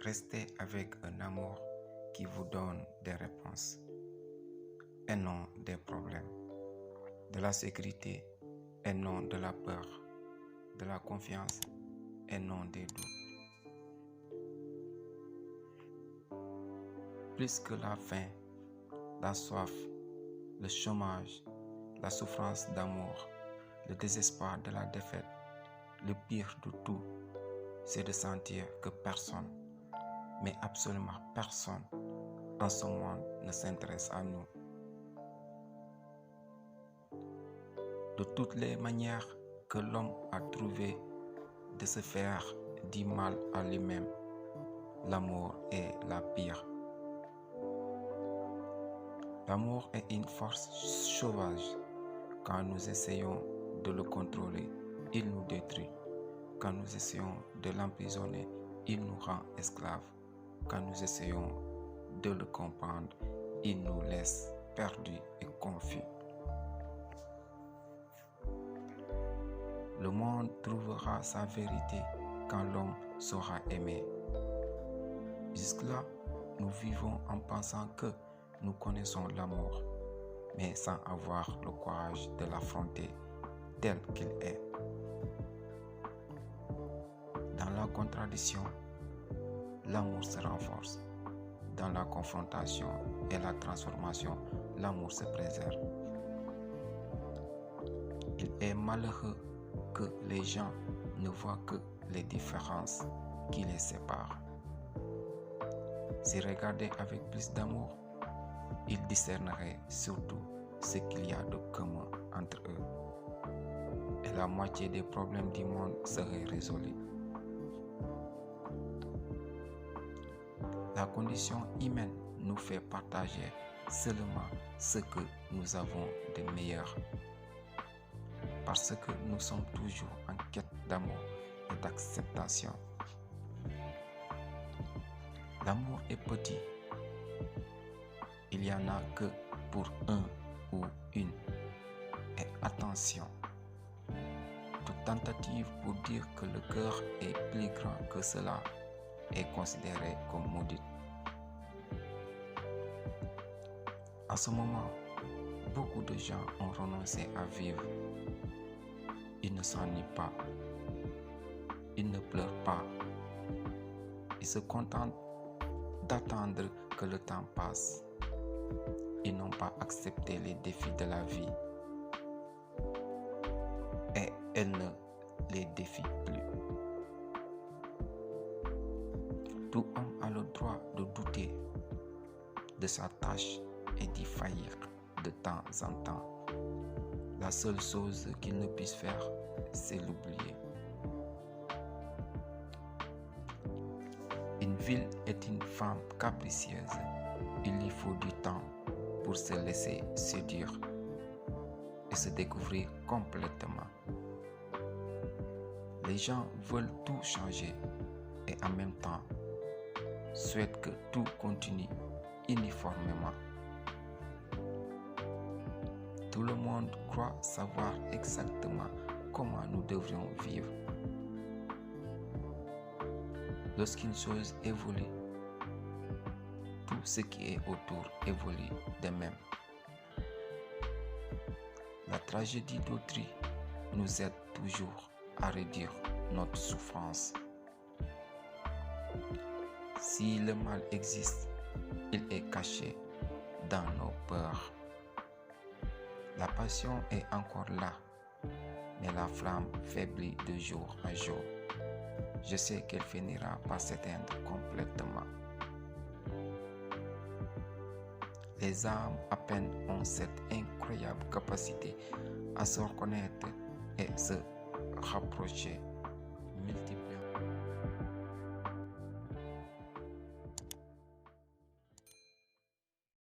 Restez avec un amour qui vous donne des réponses et non des problèmes, de la sécurité et non de la peur, de la confiance et non des doutes. Plus que la faim, la soif, le chômage, la souffrance d'amour, le désespoir de la défaite, le pire de tout, c'est de sentir que personne, mais absolument personne, en ce monde ne s'intéresse à nous. De toutes les manières que l'homme a trouvé de se faire du mal à lui-même, l'amour est la pire. L'amour est une force sauvage. Quand nous essayons de le contrôler, il nous détruit. Quand nous essayons de l'emprisonner, il nous rend esclaves. Quand nous essayons de le comprendre, il nous laisse perdus et confus. Le monde trouvera sa vérité quand l'homme saura aimer. Jusque-là, nous vivons en pensant que nous connaissons l'amour, mais sans avoir le courage de l'affronter tel qu'il est. Dans la contradiction, l'amour se renforce. Dans la confrontation et la transformation, l'amour se préserve. Il est malheureux que les gens ne voient que les différences qui les séparent. S'ils regardaient avec plus d'amour, ils discerneraient surtout ce qu'il y a de commun entre eux. Et la moitié des problèmes du monde seraient résolus. La condition humaine nous fait partager seulement ce que nous avons de meilleur. Parce que nous sommes toujours en quête d'amour et d'acceptation. L'amour est petit. Il n'y en a que pour un ou une. Et attention, toute tentative pour dire que le cœur est plus grand que cela est considérée comme maudite. En ce moment, beaucoup de gens ont renoncé à vivre. Ils ne s'ennuient pas. Ils ne pleurent pas. Ils se contentent d'attendre que le temps passe. Ils n'ont pas accepté les défis de la vie. Et elle ne les défie plus. Tout homme a le droit de douter de sa tâche et d'y faillir de temps en temps. La seule chose qu'il ne puisse faire, c'est l'oublier. Une ville est une femme capricieuse. Il lui faut du temps pour se laisser séduire et se découvrir complètement. Les gens veulent tout changer et en même temps souhaitent que tout continue uniformément. Tout le monde croit savoir exactement comment nous devrions vivre. Lorsqu'une chose évolue, tout ce qui est autour évolue de même. La tragédie d'autrui nous aide toujours à réduire notre souffrance. Si le mal existe, il est caché dans nos peurs. La passion est encore là, mais la flamme faiblit de jour en jour. Je sais qu'elle finira par s'éteindre complètement. Les âmes à peine ont cette incroyable capacité à se reconnaître et se rapprocher, multiplier.